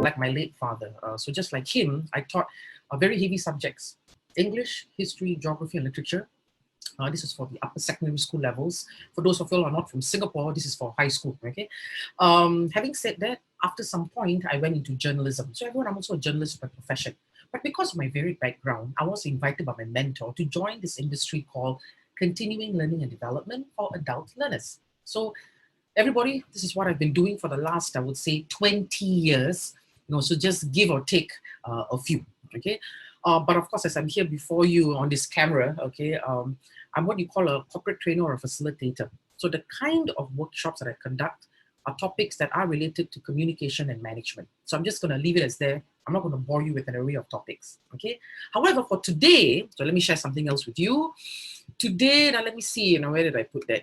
like my late father. So just like him, I taught very heavy subjects: English, history, geography, and literature. This is for the upper secondary school levels. For those of you who are not from Singapore, this is for high school, okay? Having said that, after some point, I went into journalism. So everyone, I'm also a journalist by profession. But because of my varied background, I was invited by my mentor to join this industry called Continuing Learning and Development for Adult Learners. So everybody, this is what I've been doing for the last, I would say, 20 years. So just give or take a few, okay? But of course, as I'm here before you on this camera, okay, I'm what you call a corporate trainer or a facilitator. So the kind of workshops that I conduct are topics that are related to communication and management. So I'm just going to leave it as there. I'm not going to bore you with an array of topics, okay? However, for today, so let me share something else with you. Today, now let me see, where did I put that?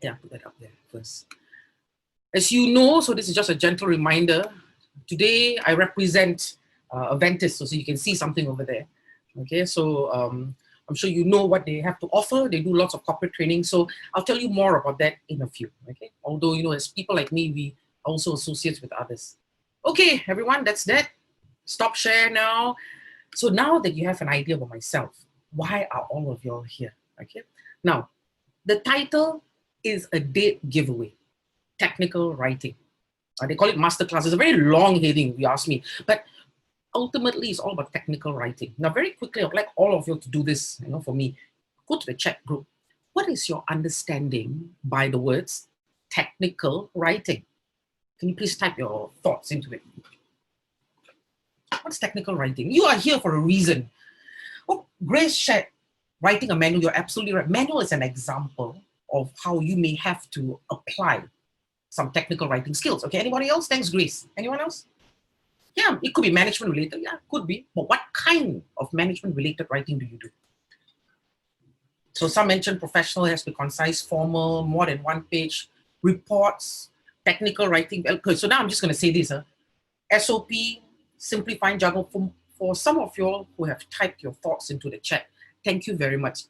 Yeah, put that up there first. As you know, so this is just a gentle reminder. Today, I represent Aventis, so you can see something over there. Okay, so I'm sure you know what they have to offer. They do lots of corporate training, so I'll tell you more about that in a few. Okay, although as people like me, we also associate with others. Okay, everyone, that's that. Stop share now. So now that you have an idea about myself, why are all of y'all here? Okay, now the title is a dead giveaway: technical writing. They call it Masterclass. It's a very long heading, if you ask me, but ultimately it's all about technical writing. Now, very quickly, I'd like all of you to do this, for me. Go to the chat group. What is your understanding by the words technical writing? Can you please type your thoughts into it? What's technical writing? You are here for a reason. Oh, Grace shared writing a manual. You're absolutely right. Manual is an example of how you may have to apply some technical writing skills. Okay, anybody else? Thanks, Grace. Anyone else? Yeah, it could be management related. Yeah, could be. But what kind of management related writing do you do? So some mentioned professional, has to be concise, formal, more than one page, reports, technical writing. Okay, so now I'm just going to say this. SOP, simplifying jargon. For some of you all who have typed your thoughts into the chat, thank you very much.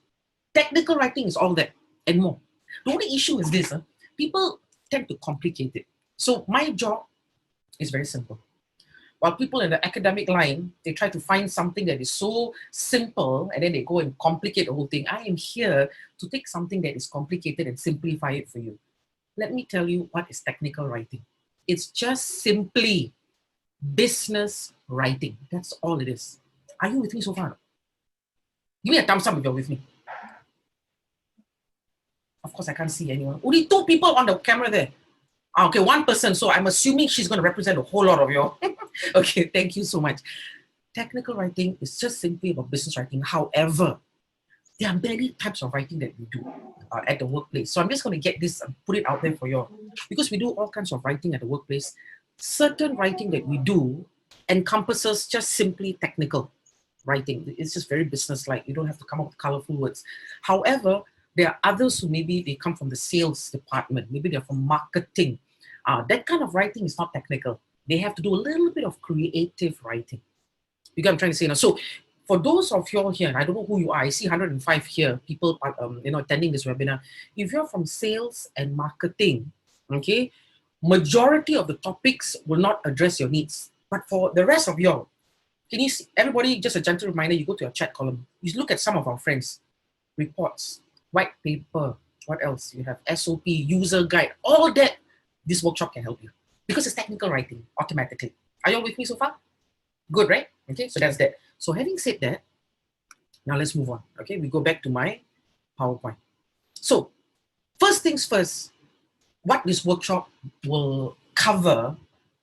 Technical writing is all that and more. The only issue is this. People tend to complicate it. So my job is very simple. While people in the academic line, they try to find something that is so simple and then they go and complicate the whole thing. I am here to take something that is complicated and simplify it for you. Let me tell you what is technical writing. It's just simply business writing. That's all it is. Are you with me so far? Give me a thumbs up if you're with me. Of course, I can't see anyone. Only 2 people on the camera there. Okay, 1 person. So I'm assuming she's going to represent a whole lot of you. Okay, thank you so much. Technical writing is just simply about business writing. However, there are many types of writing that we do at the workplace. So I'm just going to get this and put it out there for you. Because we do all kinds of writing at the workplace, certain writing that we do encompasses just simply technical writing. It's just very business-like. You don't have to come up with colorful words. However, there are others who maybe they come from the sales department. Maybe they're from marketing. That kind of writing is not technical. They have to do a little bit of creative writing. You get what I'm trying to say now? So for those of you all here, and I don't know who you are, I see 105 here, people attending this webinar. If you're from sales and marketing, okay, majority of the topics will not address your needs. But for the rest of y'all, can you see, everybody, just a gentle reminder, you go to your chat column, you look at some of our friends, reports, white paper, what else? You have SOP, user guide, all that, this workshop can help you. Because it's technical writing, automatically. Are you all with me so far? Good, right? Okay, so that's that. So having said that, now let's move on. Okay, we go back to my PowerPoint. So, first things first, what this workshop will cover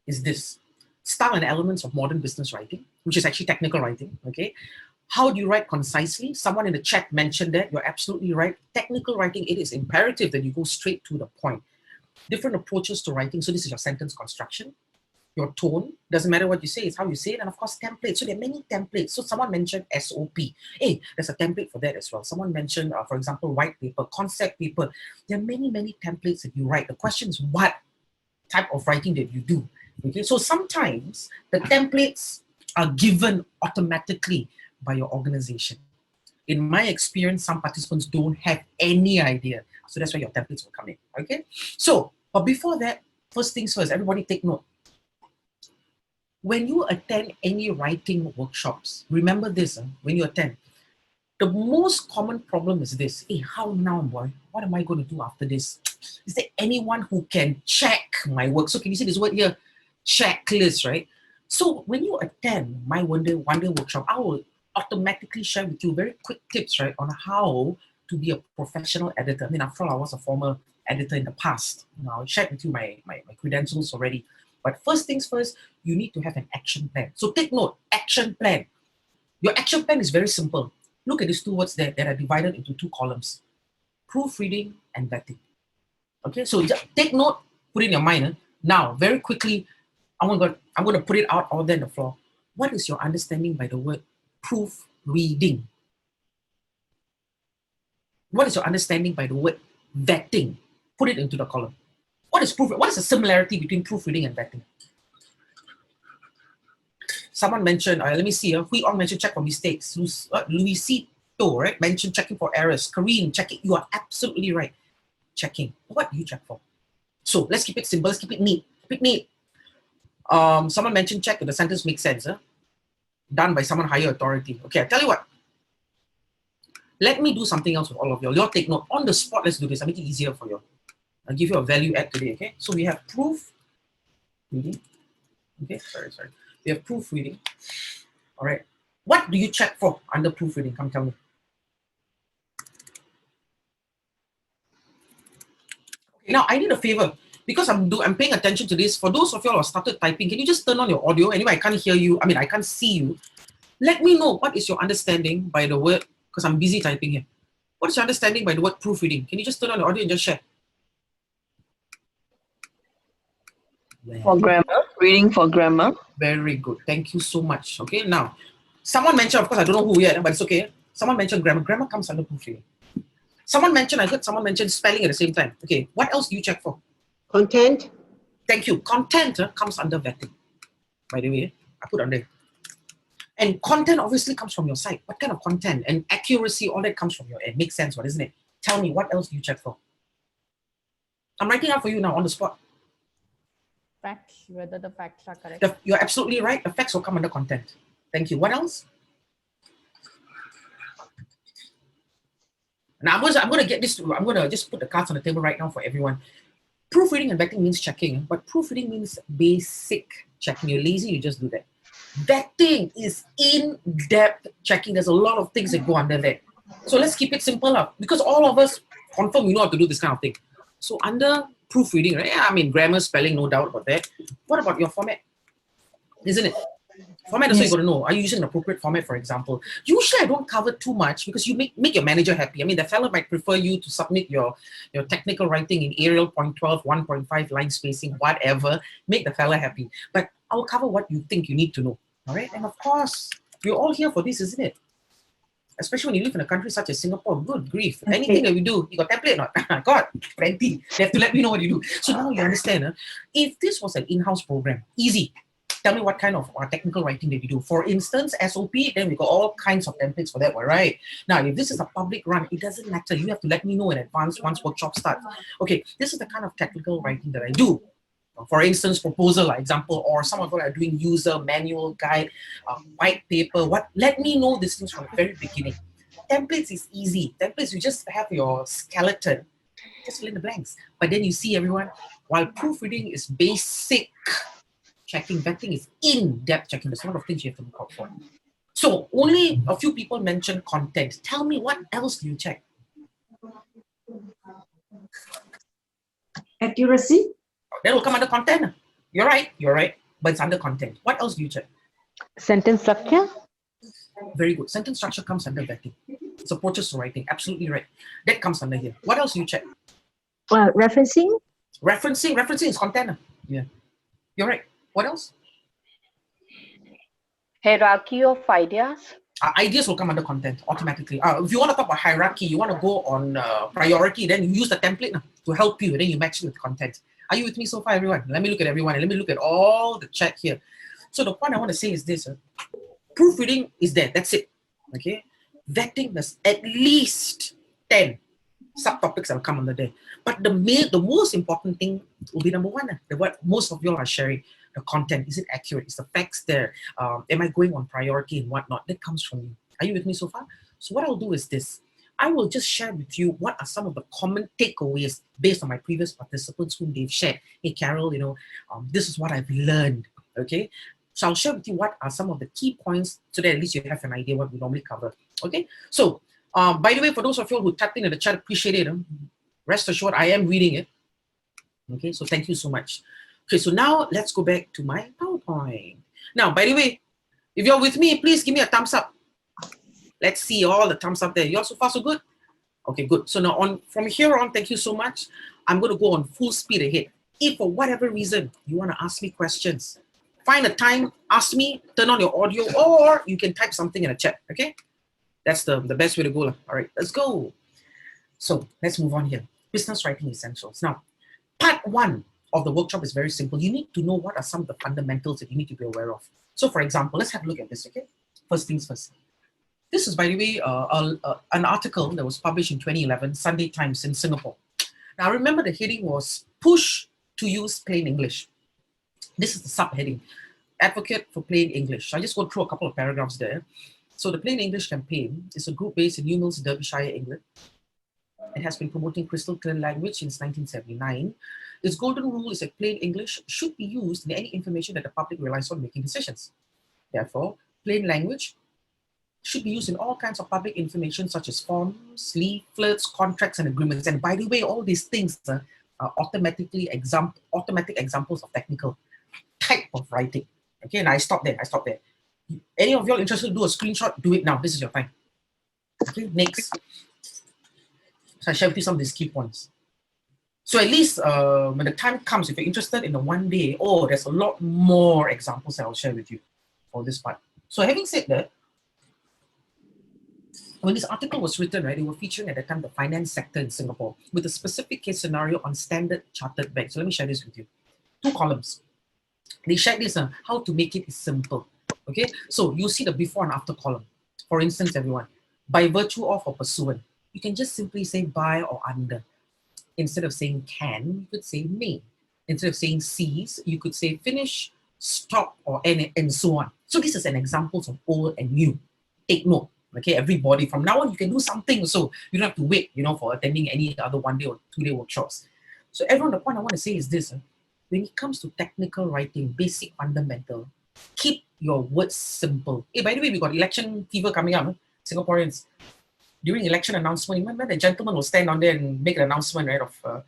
is this: style and elements of modern business writing, which is actually technical writing, okay? How do you write concisely? Someone in the chat mentioned that. You're absolutely right. Technical writing, it is imperative that you go straight to the point. Different approaches to writing. So this is your sentence construction, your tone. Doesn't matter what you say, it's how you say it. And of course, templates. So there are many templates. So someone mentioned SOP. Hey, there's a template for that as well. Someone mentioned, for example, white paper, concept paper. There are many, many templates that you write. The question is what type of writing that you do. Okay, so sometimes the templates are given automatically by your organization. In my experience, some participants don't have any idea. So that's why your templates will come in, okay? So, but before that, first things first, everybody take note. When you attend any writing workshops, remember this, when you attend, the most common problem is this. Hey, how now, boy? What am I going to do after this? Is there anyone who can check my work? So can you see this word here? Checklist, right? So when you attend my one day workshop, I will automatically share with you very quick tips, right, on how to be a professional editor. I mean, after all, I was a former editor in the past. I'll share with you my credentials already. But first things first, you need to have an action plan. So take note, action plan. Your action plan is very simple. Look at these two words there that are divided into two columns: proofreading and vetting. Okay, so just take note, put it in your mind. Now, very quickly, I'm going to put it out there on the floor. What is your understanding by the word proofreading? What is your understanding by the word vetting? Put it into the column. What is the similarity between proofreading and vetting? Someone mentioned, let me see, Hui Ong mentioned check for mistakes. Luisito, right, mentioned checking for errors. Kareen, checking. You are absolutely right. Checking. What do you check for? So let's keep it simple. Let's keep it neat. Keep it neat. Someone mentioned check if the sentence makes sense. Done by someone higher authority. Okay, I tell you what. Let me do something else with all of you. You'll take note. On the spot, let's do this. I'll make it easier for you. I'll give you a value add today, okay? So we have proofreading. Okay, sorry. We have proofreading. All right. What do you check for under proofreading? Come tell me. Okay, now I need a favor. Because I'm paying attention to this. For those of you who have started typing, can you just turn on your audio? Anyway, I can't hear you. I mean, I can't see you. Let me know what is your understanding by the word, because I'm busy typing here. What is your understanding by the word proofreading? Can you just turn on the audio and just share? For grammar, reading for grammar. Very good. Thank you so much. Okay, now, someone mentioned, of course, I don't know who yet, but it's okay. Someone mentioned grammar. Grammar comes under proofreading. I heard someone mention spelling at the same time. Okay, what else do you check for? Content. Thank you. Content comes under vetting. By the way, I put on there. And content obviously comes from your site. What kind of content? And accuracy, all that comes from your end. Makes sense, isn't it? Tell me, what else do you check for? I'm writing out for you now on the spot. Facts, whether the facts are correct. You're absolutely right. The facts will come under content. Thank you. What else? Now I'm going to get this. I'm going to just put the cards on the table right now for everyone. Proofreading and vetting means checking, but proofreading means basic checking. You're lazy, you just do that. Vetting is in-depth checking. There's a lot of things that go under that. So let's keep it simple up, because all of us confirm we know how to do this kind of thing. So under proofreading, right? Yeah, I mean, grammar, spelling, no doubt about that. What about your format? Isn't it? Format is what you got to know. Are you using an appropriate format, for example? Usually I don't cover too much because you make your manager happy. I mean, the fellow might prefer you to submit your technical writing in Arial 0.12, 1.5 line spacing, whatever. Make the fellow happy. But I'll cover what you think you need to know. All right? And of course, we're all here for this, isn't it? Especially when you live in a country such as Singapore. Good grief. Okay. Anything that we do, you got template or not? God, plenty. They have to let me know what you do. So now you understand. If this was an in-house program, easy. Tell me what kind of technical writing did you do. For instance, SOP, then we got all kinds of templates for that one, right? Now, if this is a public run, it doesn't matter. You have to let me know in advance once workshop starts. Okay, this is the kind of technical writing that I do. For instance, proposal, example, or some of what are doing user manual guide, white paper. Let me know these things from the very beginning. Templates is easy. Templates, you just have your skeleton, just fill in the blanks. But then you see, everyone, while proofreading is basic checking, vetting is in-depth checking. There's a lot of things you have to look out for. So only a few people mentioned content. Tell me, what else do you check? Accuracy. That will come under content. You're right, but it's under content. What else do you check? Sentence structure. Very good. Sentence structure comes under vetting. It's approaches to writing. Absolutely right. That comes under here. What else do you check? Referencing. Referencing is content. Yeah. You're right. What else? Hierarchy of ideas. Ideas will come under content automatically. If you want to talk about hierarchy, you want to go on priority, then you use the template to help you, and then you match it with content. Are you with me so far, everyone? Let me look at everyone, and let me look at all the chat here. So the point I want to say is this. Proofreading is there. That's it. Okay? Vetting, there's at least 10 subtopics that will come under there. But the most important thing will be number one, what most of you are sharing. The content, is it accurate? Is the facts there? Am I going on priority and whatnot? That comes from you. Are you with me so far? So what I'll do is this. I will just share with you what are some of the common takeaways based on my previous participants whom they've shared. Hey, Carol, this is what I've learned, okay? So I'll share with you what are some of the key points so that at least you have an idea what we normally cover, okay? So, by the way, for those of you who tapped into the chat, appreciate it. Rest assured, I am reading it, okay? So thank you so much. Okay, so now let's go back to my PowerPoint. Now, by the way, if you're with me, please give me a thumbs up. Let's see all the thumbs up there. You're so far so good? Okay, good. So now from here on, thank you so much. I'm going to go on full speed ahead. If for whatever reason you want to ask me questions, find a time, ask me, turn on your audio, or you can type something in the chat, okay? That's the best way to go. All right, let's go. So let's move on here. Business writing essentials. Now, part 1 of the workshop is very simple. You need to know what are some of the fundamentals that you need to be aware of. So for example, let's have a look at this, okay? First things first. This is, by the way, an article that was published in 2011, Sunday Times in Singapore. Now, remember the heading was Push to Use Plain English. This is the subheading, Advocate for Plain English. I just go through a couple of paragraphs there. So the Plain English campaign is a group based in New Mills, Derbyshire, England. It has been promoting crystal clear language since 1979. Its golden rule is that plain English should be used in any information that the public relies on making decisions. Therefore, plain language should be used in all kinds of public information such as forms, leaflets, contracts, and agreements. And by the way, all these things are automatic examples of technical type of writing. Okay, and I stop there. Any of you all interested to do a screenshot, do it now. This is your time. Okay, next. So I share with you some of these key points. So at least when the time comes, if you're interested in the one day, there's a lot more examples that I'll share with you for this part. So having said that, when this article was written, right, they were featuring at the time the finance sector in Singapore with a specific case scenario on Standard Chartered Bank. So let me share this with you. 2 columns. They shared this on how to make it simple. Okay, so you see the before and after column. For instance, everyone, by virtue of or pursuant, you can just simply say by or under. Instead of saying can, you could say may. Instead of saying cease, you could say finish, stop, or end, and so on. So this is an example of old and new. Take note. Okay, everybody, from now on, you can do something. So you don't have to wait, for attending any other 1-day or 2-day workshops. So everyone, the point I want to say is this. When it comes to technical writing, basic fundamental, keep your words simple. Hey, by the way, we got election fever coming up, Singaporeans. During election announcement, remember the gentleman will stand on there and make an announcement, right, of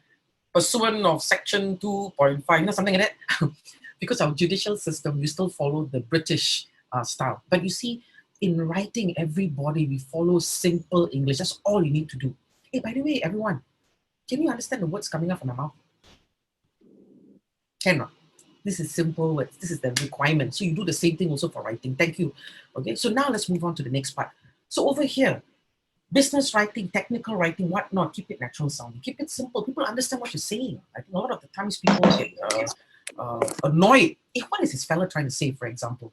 pursuant of section 2.5, something like that. Because our judicial system, we still follow the British style. But you see, in writing, everybody, we follow simple English. That's all you need to do. Hey, by the way, everyone, can you understand the words coming out from my mouth? Cannot. This is simple words. This is the requirement. So you do the same thing also for writing. Thank you. Okay, so now let's move on to the next part. So over here, business writing, technical writing, whatnot, keep it natural sounding. Keep it simple. People understand what you're saying. I think a lot of the times people get annoyed. Hey, what is this fella trying to say, for example?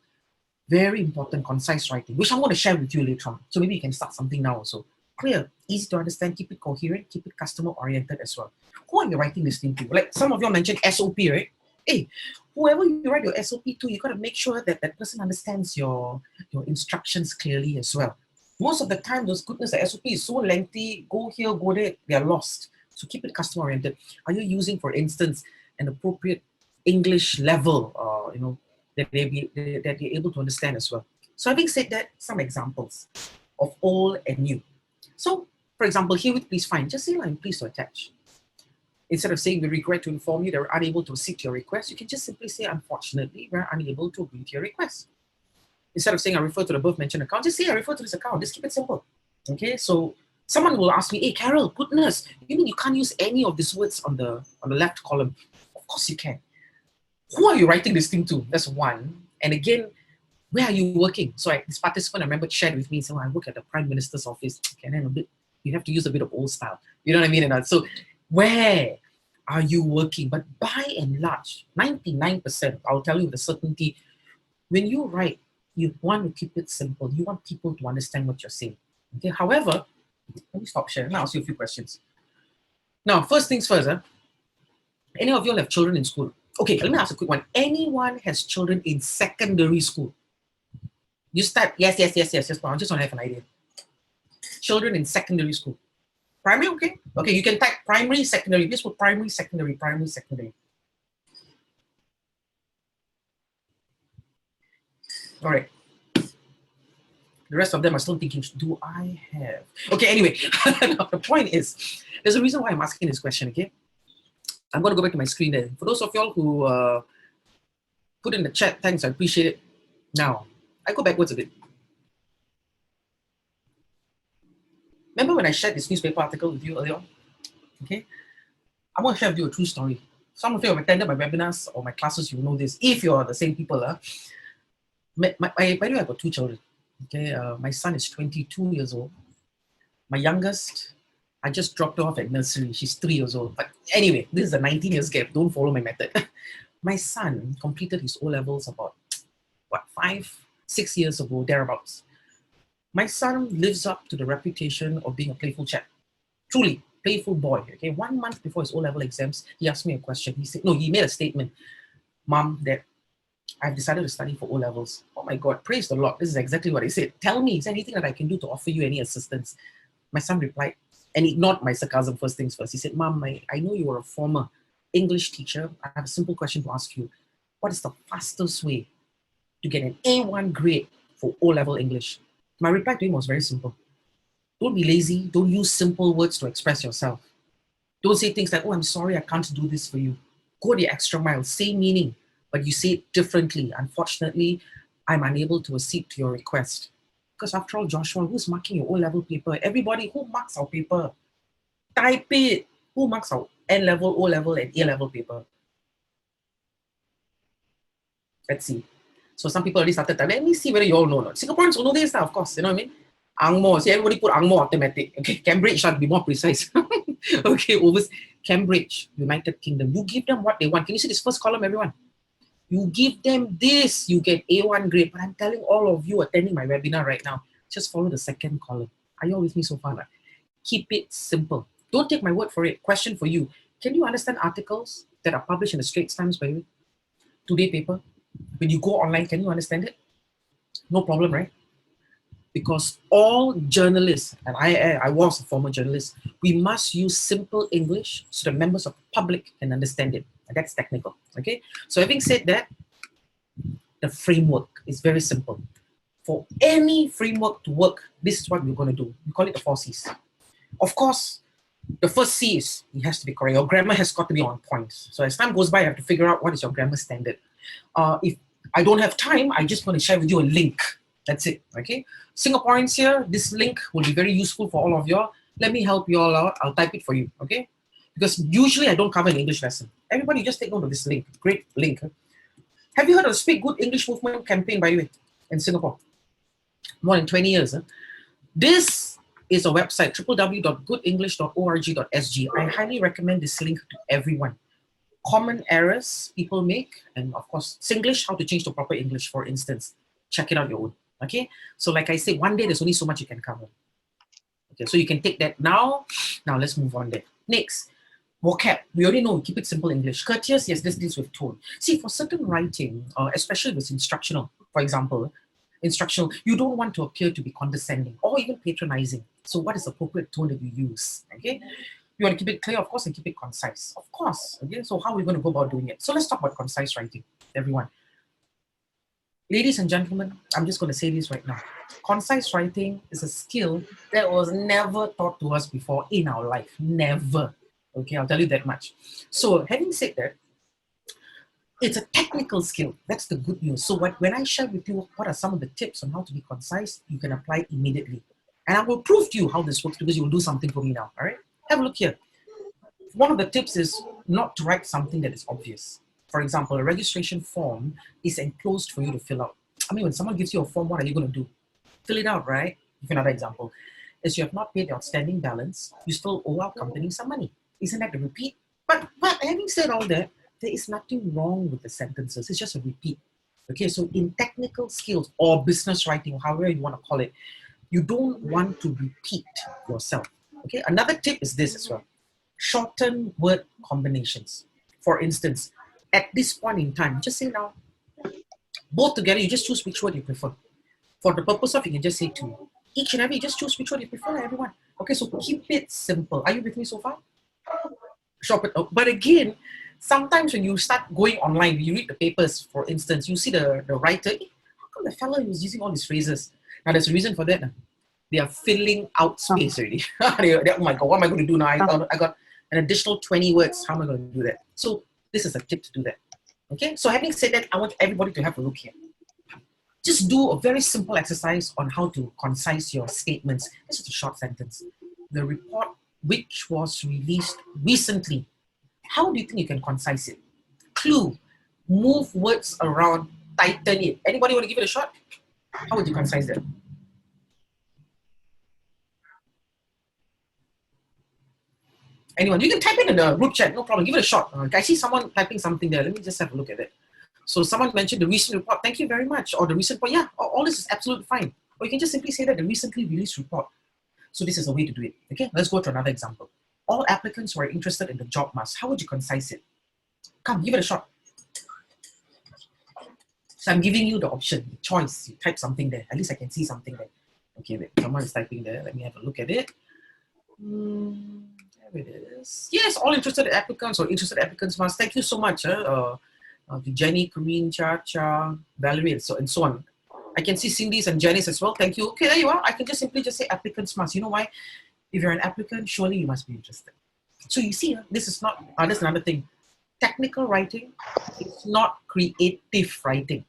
Very important, concise writing, which I'm going to share with you later on. So maybe you can start something now also. Clear, easy to understand, keep it coherent, keep it customer-oriented as well. Who are you writing this thing to? Like some of you mentioned SOP, right? Hey, whoever you write your SOP to, you got to make sure that that person understands your instructions clearly as well. Most of the time, those goodness, the SOP is so lengthy, go here, go there, they are lost. So keep it customer-oriented. Are you using, for instance, an appropriate English level, that they're able to understand as well? So having said that, some examples of old and new. So, for example, herewith please find, just say I'm pleased to attach. Instead of saying we regret to inform you that we're unable to accede to your request, you can just simply say unfortunately we're unable to agree to your request. Instead of saying I refer to the above mentioned account, just say I refer to this account. Just keep it simple. Okay, so someone will ask me, hey Carol, goodness, you mean you can't use any of these words on the left column? Of course you can. Who are you writing this thing to? That's one. And again, where are you working? So this participant, I remember, shared with me, so I work at the Prime Minister's office. Okay, and then you have to use a bit of old style. You know what I mean? And so where are you working? But by and large, 99%, I'll tell you with a certainty, when you write, you want to keep it simple. You want people to understand what you're saying. Okay. However, let me stop sharing. I'll ask you a few questions. Now, first things first, any of you all have children in school? Okay, let me ask a quick one. Anyone has children in secondary school? You start, yes, but I just want to have an idea. Children in secondary school. Primary, okay? Okay, you can type primary, secondary. Just put primary, secondary, primary, secondary. All right. The rest of them are still thinking, do I have? Okay, anyway, the point is, there's a reason why I'm asking this question, okay? I'm going to go back to my screen there. For those of y'all who put in the chat, thanks, I appreciate it. Now, I go backwards a bit. Remember when I shared this newspaper article with you earlier on? Okay? I'm going to share with you a true story. Some of you have attended my webinars or my classes, you know this. If you're the same people, by the way, I've got 2 children. Okay, my son is 22 years old. My youngest, I just dropped her off at nursery. She's 3 years old. But anyway, this is a 19 years gap. Don't follow my method. My son completed his O-levels about, 5-6 years ago, thereabouts. My son lives up to the reputation of being a playful chap. Truly, playful boy. Okay, 1 month before his O-level exams, he asked me a question. He said, no, he made a statement. Mom, Dad, I've decided to study for O-levels. Oh my God, praise the Lord. This is exactly what he said. Tell me, is there anything that I can do to offer you any assistance? My son replied, and ignored my sarcasm first things first. He said, Mom, I know you are a former English teacher. I have a simple question to ask you. What is the fastest way to get an A1 grade for O-level English? My reply to him was very simple. Don't be lazy. Don't use simple words to express yourself. Don't say things like, oh, I'm sorry, I can't do this for you. Go the extra mile. Say meaning, but you say it differently. Unfortunately, I'm unable to accede to your request. Because after all, Joshua, who's marking your O-level paper? Everybody, who marks our paper? Type it. Who marks our N-level, O-level, and A-level paper? Let's see. So some people already started typing. Let me see whether you all know or not. Singaporeans will know this, of course. You know what I mean? Angmo. See, everybody put Angmo automatic. Okay, Cambridge, to be more precise. Okay, over Cambridge, United Kingdom. You give them what they want. Can you see this first column, everyone? You give them this, you get A1 grade. But I'm telling all of you attending my webinar right now, just follow the second column. Are you all with me so far? Right? Keep it simple. Don't take my word for it. Question for you. Can you understand articles that are published in the Straits Times by you? Today paper? When you go online, can you understand it? No problem, right? Because all journalists, and I was a former journalist, we must use simple English so the members of the public can understand it. And that's technical, okay? So having said that, the framework is very simple. For any framework to work, this is what we're going to do. We call it the 4 C's. Of course, the first C is it has to be correct. Your grammar has got to be on point. So as time goes by, you have to figure out what is your grammar standard. If I don't have time, I just want to share with you a link. That's it, okay? Singaporeans here, this link will be very useful for all of you. Let me help you all out. I'll type it for you, okay? Because usually I don't cover an English lesson. Everybody just take note of this link. Great link. Have you heard of the Speak Good English Movement campaign, by the way, in Singapore? More than 20 years. This is a website, www.goodenglish.org.sg. I highly recommend this link to everyone. Common errors people make, and of course, Singlish, how to change to proper English, for instance. Check it out your own, okay? So like I say, one day there's only so much you can cover. Okay, so you can take that now. Now let's move on there. Next, vocab. We already know, keep it simple English. Courteous, yes, this deals with tone. See, for certain writing, especially if it's instructional, for example, instructional, you don't want to appear to be condescending or even patronizing. So what is the appropriate tone that you use, okay? You want to keep it clear, of course, and keep it concise. Of course, okay? So how are we going to go about doing it? So let's talk about concise writing, everyone. Ladies and gentlemen, I'm just going to say this right now. Concise writing is a skill that was never taught to us before in our life. Never. Okay, I'll tell you that much. So having said that, it's a technical skill. That's the good news. So when I share with you what are some of the tips on how to be concise, you can apply it immediately. And I will prove to you how this works because you will do something for me now, all right? Have a look here. One of the tips is not to write something that is obvious. For example, a registration form is enclosed for you to fill out. I mean, when someone gives you a form, what are you going to do? Fill it out, right? Give another example. As you have not paid the outstanding balance, you still owe our company some money. Isn't that a repeat? But having said all that, there is nothing wrong with the sentences. It's just a repeat. Okay, so in technical skills or business writing, however you want to call it, you don't want to repeat yourself. Okay, another tip is this as well. Shorten word combinations. For instance, at this point in time, just say now, both together, you just choose which word you prefer. For the purpose of, you can just say two. Each and every, just choose which word you prefer, everyone. Okay, so keep it simple. Are you with me so far? Shop it out. But again, sometimes when you start going online, you read the papers, for instance, you see the writer, how come the fellow was using all these phrases? Now, there's a reason for that. They are filling out space already. Oh my God, what am I going to do now? I got an additional 20 words. How am I going to do that? So this is a tip to do that. Okay, so having said that, I want everybody to have a look here. Just do a very simple exercise on how to concise your statements. This is a short sentence. The report which was released recently. How do you think you can concise it? Clue, move words around, tighten it. Anybody want to give it a shot? How would you concise that? Anyone? You can type it in the group chat, no problem. Give it a shot. I see someone typing something there. Let me just have a look at it. So someone mentioned the recent report. Thank you very much. Or the recent report. Yeah, all this is absolutely fine. Or you can just simply say that the recently released report. So this is a way to do it. Okay, let's go to another example. All applicants who are interested in the job must. How would you concise it? Come, give it a shot. So I'm giving you the option, the choice. You type something there. At least I can see something there. Okay, wait. Someone is typing there. Let me have a look at it. There it is. Yes, all interested applicants or interested applicants must. Thank you so much. To Jenny, Corinne, Cha, Valerie, and so on. I can see Cindy's and Jenny's as well. Thank you. Okay, there you are. I can just simply say applicants must. You know why? If you're an applicant, surely you must be interested. So you see, this is not, that's another thing. Technical writing is not creative writing.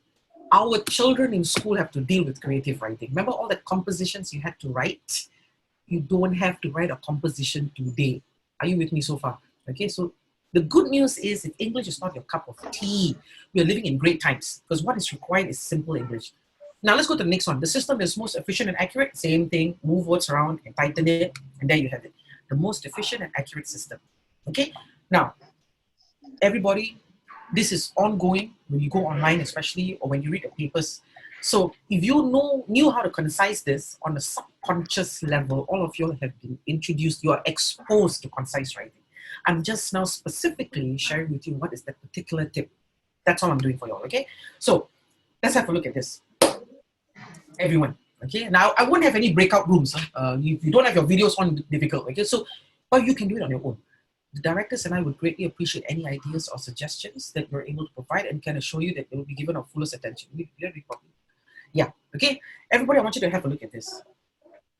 Our children in school have to deal with creative writing. Remember all the compositions you had to write? You don't have to write a composition today. Are you with me so far? Okay, so the good news is if English is not your cup of tea, we are living in great times because what is required is simple English. Now let's go to the next one. The system is most efficient and accurate. Same thing, move words around and tighten it, and there you have it. The most efficient and accurate system. Okay, now everybody, this is ongoing when you go online especially or when you read the papers. So if you knew how to concise this on a subconscious level, all of you have been introduced, you are exposed to concise writing. I'm just now specifically sharing with you what is that particular tip. That's all I'm doing for you all, okay? So let's have a look at this. Everyone, okay? Now, I won't have any breakout rooms. If you don't have your videos on, difficult, okay? So, but you can do it on your own. The directors and I would greatly appreciate any ideas or suggestions that you're able to provide and can assure you that they will be given our fullest attention. Yeah, okay? Everybody, I want you to have a look at this.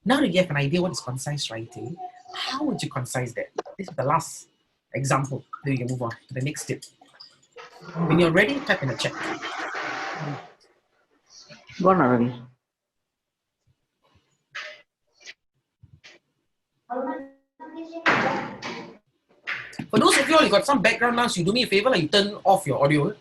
Now that you have an idea what is concise writing, how would you concise that? This is the last example. Then you can move on to the next tip. When you're ready, type in the chat. Gone already. For those of you all, you got some background noise, you do me a favor, like you turn off your audio.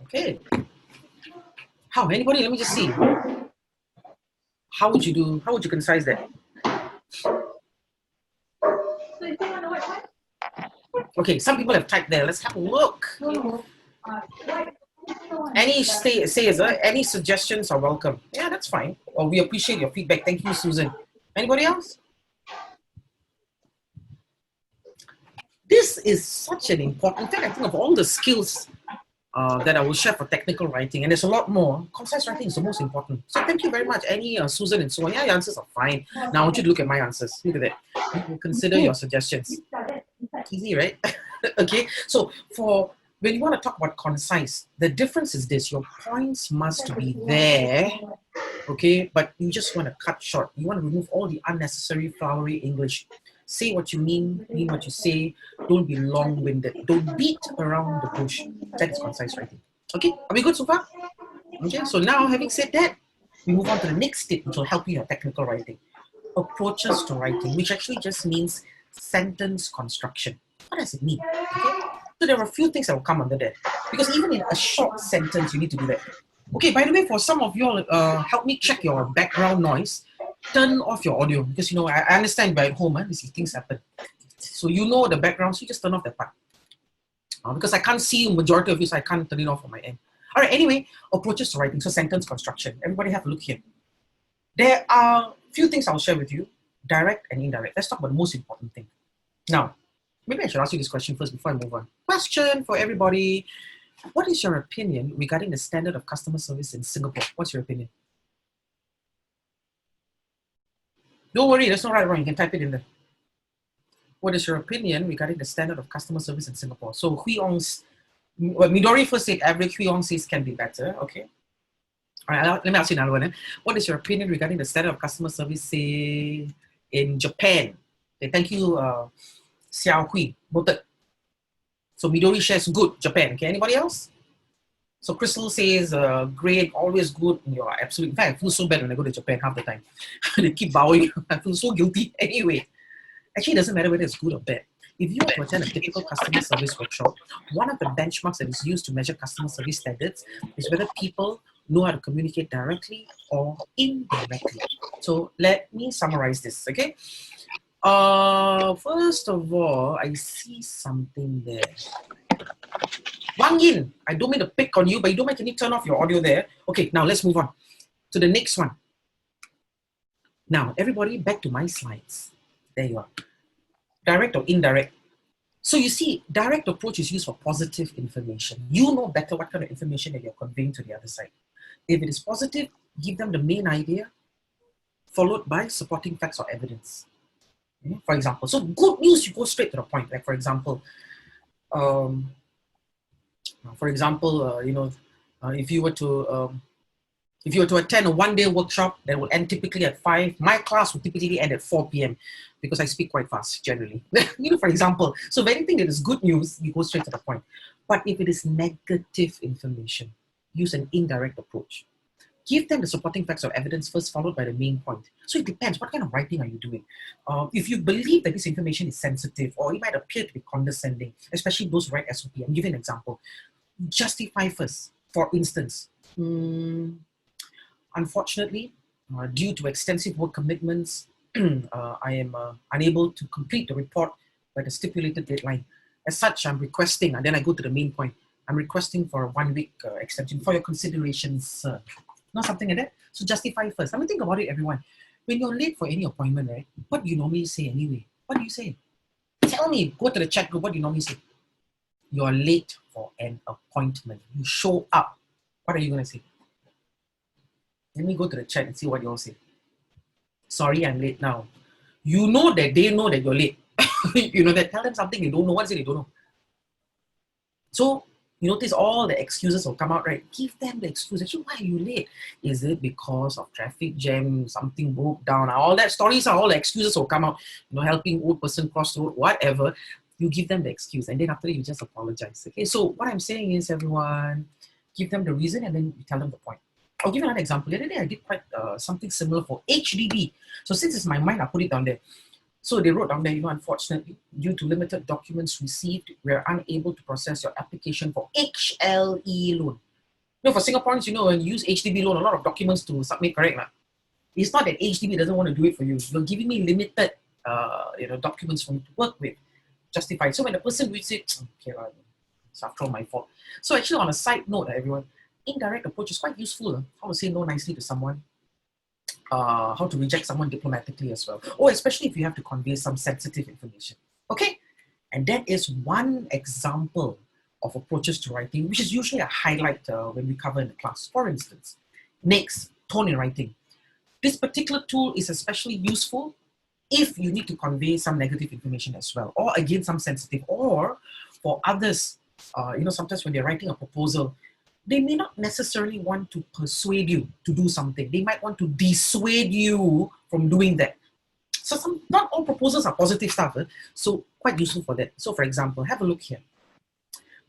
Okay. How? Anybody? Let me just see. How would you concise that? Okay, some people have typed there. Let's have a look. Any any suggestions are welcome. Yeah, that's fine. Well, we appreciate your feedback. Thank you, Susan. Anybody else? This is such an important thing. I think of all the skills that I will share for technical writing, and there's a lot more. Concise writing is the most important. So thank you very much, Annie, Susan, and so on. Yeah, your answers are fine. Now I want you to look at my answers. Look at that. You will consider your suggestions. Easy, right? Okay. So when you want to talk about concise, the difference is this: your points must be there, okay, but you just want to cut short. You want to remove all the unnecessary flowery English. Say what you mean what you say. Don't be long-winded. Don't beat around the bush. That is concise writing. Okay, are we good so far? Okay, so now having said that, we move on to the next tip, which will help you in your technical writing. Approaches to writing, which actually just means sentence construction. What does it mean? Okay, so there are a few things that will come under that. Because even in a short sentence, you need to do that. Okay, by the way, for some of you all, help me check your background noise. turn off your audio because, you know, I understand by at home, these things happen. So you know the background, so you just turn off that part. Because I can't see majority of you, so I can't turn it off on my end. All right, anyway, approaches to writing. So sentence construction. Everybody have a look here. There are a few things I'll share with you, direct and indirect. Let's talk about the most important thing. Now, maybe I should ask you this question first before I move on. Question for everybody. What is your opinion regarding the standard of customer service in Singapore? What's your opinion? Don't worry, there's no right or wrong. You can type it in there. What is your opinion regarding the standard of customer service in Singapore? So Midori first said average, Hui Ong says can be better. Okay. All right, let me ask you another one. What is your opinion regarding the standard of customer service, say, in Japan? Okay, thank you, Xiao Hui. Noted. So Midori shares good, Japan. Okay, anybody else? So Crystal says, great, always good. You're absolutely, in fact, I feel so bad when I go to Japan half the time. They keep bowing. I feel so guilty. Anyway, actually, it doesn't matter whether it's good or bad. If you were to attend a typical customer service workshop, one of the benchmarks that is used to measure customer service standards is whether people know how to communicate directly or indirectly. So let me summarize this, okay? First of all, I see something there. Wang Yin, I don't mean to pick on you, but you don't mind, can you turn off your audio there? Okay, now let's move on to the next one. Now, everybody, back to my slides. There you are. Direct or indirect. So you see, direct approach is used for positive information. You know better what kind of information that you're conveying to the other side. If it is positive, give them the main idea, followed by supporting facts or evidence. Okay? For example, so good news, you go straight to the point. Like for example, if you were to attend a one-day workshop that will end typically at 5, my class will typically end at 4 p.m. because I speak quite fast generally. For example, so if anything that is good news, you go straight to the point. But if it is negative information, use an indirect approach. Give them the supporting facts or evidence first, followed by the main point. So it depends, what kind of writing are you doing? If you believe that this information is sensitive or it might appear to be condescending, especially those who write SOP, I'm giving an example. Justify first. For instance, unfortunately, due to extensive work commitments, I am unable to complete the report by the stipulated deadline. As such, I'm requesting, and then I go to the main point, I'm requesting for a 1-week extension for your considerations. Not something like that. So justify first. I mean, think about it, everyone. When you're late for any appointment, right? What do you normally say anyway? What do you say? Tell me, go to the chat group, what do you normally say? You're late for an appointment. You show up. What are you going to say? Let me go to the chat and see what you all say. Sorry, I'm late now. You know that they know that you're late. You know that. Tell them something they don't know. What is it they don't know? So, you notice all the excuses will come out, right? Give them the excuse. Actually, why are you late? Is it because of traffic jam, something broke down? All that stories are all the excuses will come out. You know, helping old person cross the road, whatever. You give them the excuse, and then after that, you just apologize. Okay, so what I'm saying is, everyone, give them the reason, and then you tell them the point. I'll give you another example. The other day, I did quite something similar for HDB. So since it's my mind, I put it down there. So they wrote down there, unfortunately, due to limited documents received, we are unable to process your application for HLE loan. For Singaporeans, when you use HDB loan, a lot of documents to submit, correct? It's not that HDB doesn't want to do it for you. You're giving me limited documents for me to work with. Justified. So when the person reads it, okay, it's after all my fault. So actually, on a side note, everyone, indirect approach is quite useful. How to say no nicely to someone. How to reject someone diplomatically as well. Or especially if you have to convey some sensitive information. Okay? And that is one example of approaches to writing, which is usually a highlight when we cover in the class. For instance, next, tone in writing. This particular tool is especially useful if you need to convey some negative information as well, or again, some sensitive, or for others, sometimes when they're writing a proposal, they may not necessarily want to persuade you to do something. They might want to dissuade you from doing that. So not all proposals are positive stuff, so quite useful for that. So for example, have a look here.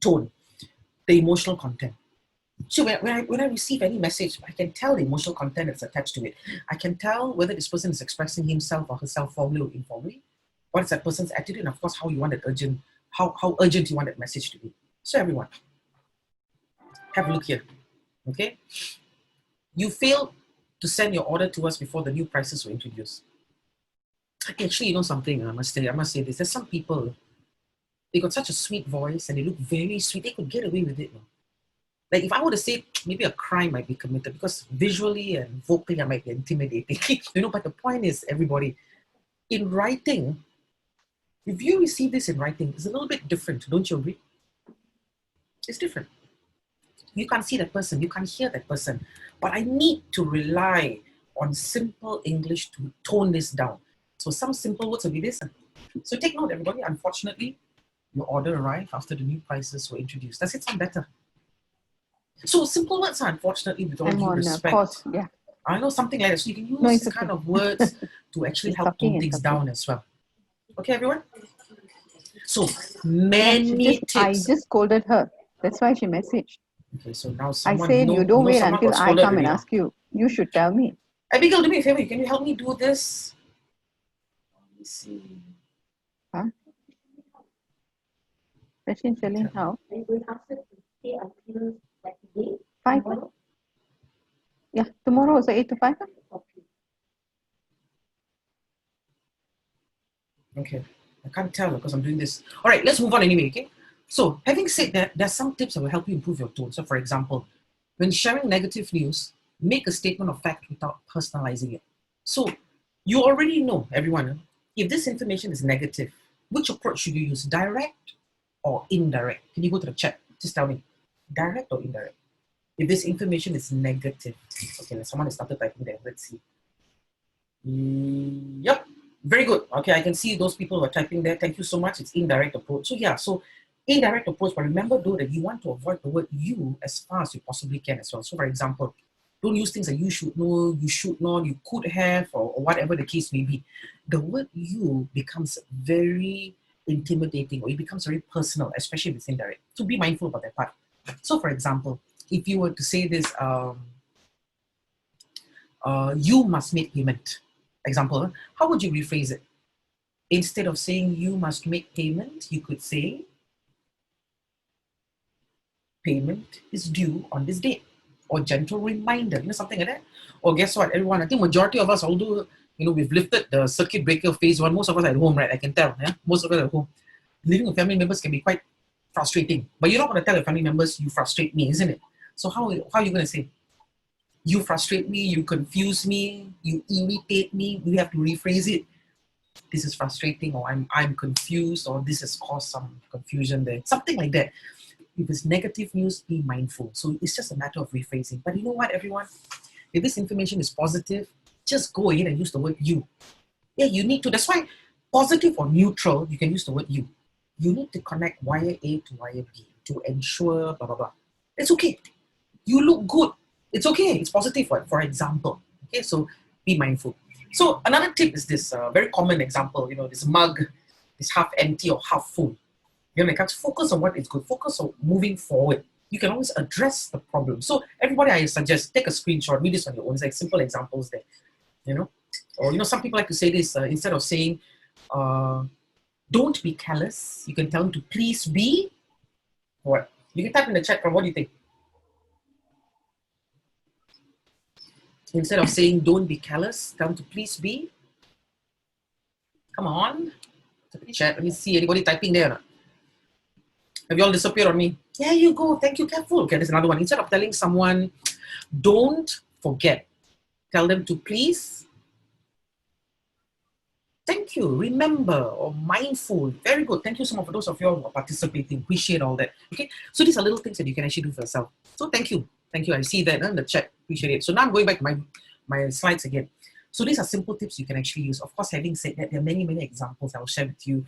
Tone, the emotional content. So when I receive any message, I can tell the emotional content that's attached to it. I can tell whether this person is expressing himself or herself formally or informally. What is that person's attitude, and of course, how you want it urgent, how urgent you want that message to be. So everyone, have a look here. Okay? You failed to send your order to us before the new prices were introduced. Actually, you know something, I must say this. There's some people, they got such a sweet voice and they look very sweet. They could get away with it. No? Like if I were to say, maybe a crime might be committed because visually and vocally I might be intimidating. You know, but the point is, everybody, in writing, if you receive this in writing, it's a little bit different. Don't you agree? It's different. You can't see that person, you can't hear that person. But I need to rely on simple English to tone this down. So some simple words will be this. So take note, everybody, unfortunately, your order arrived after the new prices were introduced. Does it sound better? So simple words are unfortunately, with all I'm due on respect. pause. Yeah. I know something like that. So you can use No, it's this okay. kind of words to actually It's help talking tone and things talking. down as well. Okay, everyone? So Yeah, many I tips. just scolded her. That's why she messaged. Okay, so now I someone, said, you don't wait someone until got I scolded come and already now. ask you. You should tell me. Abigail, do me a favor. Can you help me do this? Let me see. Huh? Fashion selling how? 5? Yeah, tomorrow also 8 to 5. Okay, I can't tell because I'm doing this. All right, let's move on anyway, okay? So having said that, there's some tips that will help you improve your tone. So for example, when sharing negative news, make a statement of fact without personalizing it. So you already know, everyone, if this information is negative, which approach should you use, direct or indirect? Can you go to the chat? Just tell me, direct or indirect? If this information is negative. Okay, someone has started typing there. Let's see. Yep, very good. Okay, I can see those people who are typing there. Thank you so much. It's indirect approach. So yeah, so indirect approach, but remember though that you want to avoid the word you as far as you possibly can as well. So for example, don't use things that you should know, you should not, you could have, or whatever the case may be. The word you becomes very intimidating, or it becomes very personal, especially if it's indirect. So be mindful about that part. So for example, if you were to say this, you must make payment. Example, how would you rephrase it? Instead of saying you must make payment, you could say payment is due on this date, or gentle reminder, something like that. Or guess what, everyone, I think majority of us, although, we've lifted the circuit breaker phase 1, most of us are at home, right? I can tell, yeah? Most of us are at home. Living with family members can be quite frustrating, but you're not going to tell your family members, you frustrate me, isn't it? So how are you going to say? You frustrate me, you confuse me, you irritate me. We have to rephrase it. This is frustrating, or I'm confused, or this has caused some confusion there. Something like that. If it's negative news, be mindful. So it's just a matter of rephrasing. But you know what, everyone? If this information is positive, just go ahead and use the word you. Yeah, you need to. That's why positive or neutral, you can use the word you. You need to connect wire A to wire B to ensure blah, blah, blah. It's okay. You look good. It's okay. It's positive, for example. Okay, so be mindful. So another tip is this very common example, this mug is half empty or half full. Focus on what is good. Focus on moving forward. You can always address the problem. So everybody, I suggest, take a screenshot, read this on your own. It's like simple examples there, Or, some people like to say this, instead of saying, don't be callous, you can tell them to please be what? You can type in the chat from what do you think? Instead of saying don't be callous, tell them to please be. Come on. Chat, let me see anybody typing there or not. Have you all disappeared on me? There you go. Thank you. Careful. Okay, there's another one. Instead of telling someone, don't forget, tell them to please. Thank you. Remember or mindful. Very good. Thank you so much for those of you who are participating. Appreciate all that. Okay. So these are little things that you can actually do for yourself. So thank you. Thank you. I see that in the chat. Appreciate it. So now I'm going back to my slides again. So these are simple tips you can actually use. Of course, having said that, there are many, many examples I'll share with you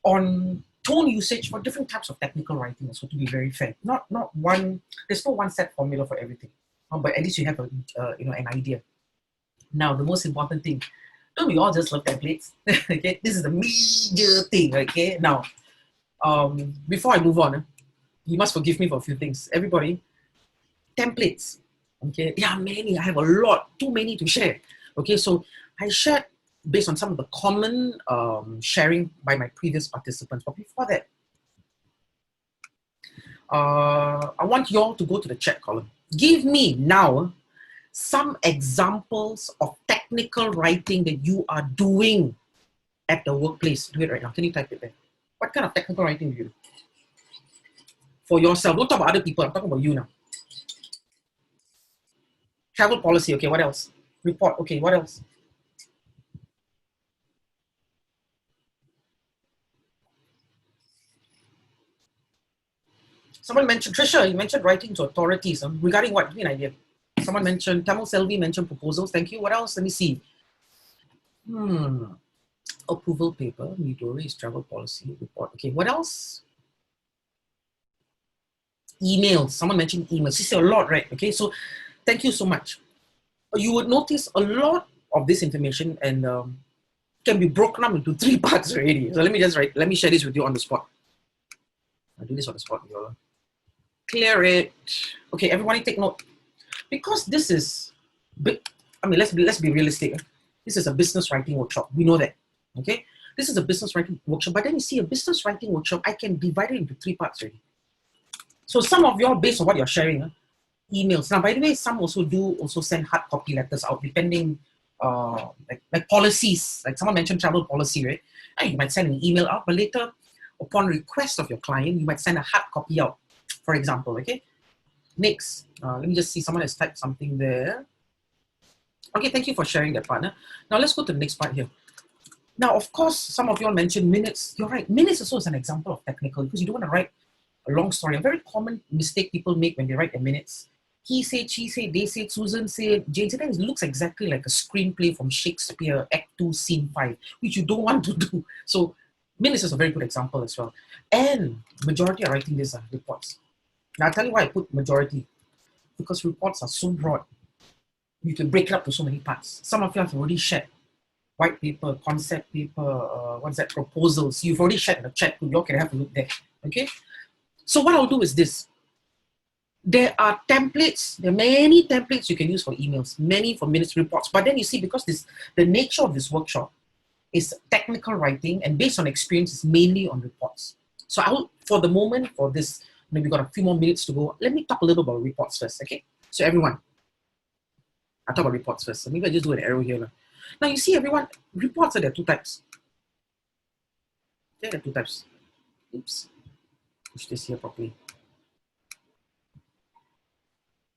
on tone usage for different types of technical writing. So to be very fair, not one. There's no one set formula for everything, but at least you have an idea. Now, the most important thing. Don't we all just love templates? Okay, this is the major thing. Okay, now, before I move on, you must forgive me for a few things. Everybody, templates. Okay, there are many. I have a lot, too many to share. Okay, so I shared based on some of the common sharing by my previous participants. But before that, I want you all to go to the chat column. Give me now some examples of technical writing that you are doing at the workplace. Do it right now. Can you type it there? What kind of technical writing do you do? For yourself. Don't talk about other people. I'm talking about you now. Travel policy. Okay, what else? Report. Okay, what else? Someone mentioned, Trisha, you mentioned writing to authorities. Regarding what? Give me an idea. Someone mentioned, Tamil Selvi mentioned proposals. Thank you. What else? Let me see. Approval paper, Midori is travel policy report. Okay, what else? Emails. Someone mentioned emails. This is a lot, right? Okay, so thank you so much. You would notice a lot of this information and can be broken up into 3 parts already. So let me share this with you on the spot. I'll do this on the spot. You'll clear it. Okay, everybody take note. Because this is, I mean, let's be realistic. This is a business writing workshop. We know that. Okay, this is a business writing workshop. But then you see a business writing workshop, I can divide it into 3 parts already. So some of y'all, based on what you're sharing, emails. Now, by the way, some also send hard copy letters out, depending, like policies. Like someone mentioned travel policy, right? And you might send an email out, but later, upon request of your client, you might send a hard copy out, for example, okay? Next, let me just see, someone has typed something there. Okay, thank you for sharing that part. Now, let's go to the next part here. Now, of course, some of you all mentioned minutes. You're right, minutes also is an example of technical because you don't want to write a long story. A very common mistake people make when they write their minutes. He said, she said, they said, Susan said, Jane said. It looks exactly like a screenplay from Shakespeare, Act 2, Scene 5, which you don't want to do. So minutes is a very good example as well. And majority are writing these reports. Now, I'll tell you why I put majority. Because reports are so broad. You can break it up to so many parts. Some of you have already shared white paper, concept paper, proposals. You've already shared in the chat. You all can have a look there. Okay? So what I'll do is this. There are templates, there are many templates you can use for emails, many for minutes reports. But then you see, because the nature of this workshop is technical writing and based on experience, it's mainly on reports. So for the moment, for this, maybe we've got a few more minutes to go. Let me talk a little about reports first, okay? So everyone, I'll talk about reports first. So maybe I just do an arrow here. Now you see everyone, reports there are 2 types. There are 2 types. Oops, push this here properly.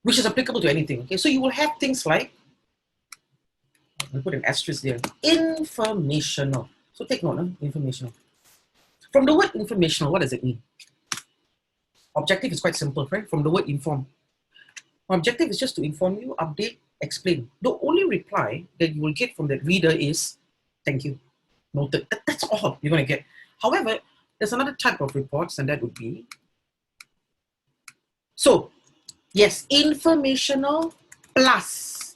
Which is applicable to anything, okay? So you will have things like, I'll put an asterisk there, informational. So take note, informational. From the word informational, what does it mean? Objective is quite simple, right? From the word inform. Objective is just to inform you, update, explain. The only reply that you will get from that reader is, thank you, noted. That's all you're gonna get. However, there's another type of reports and that would be, so, yes, informational plus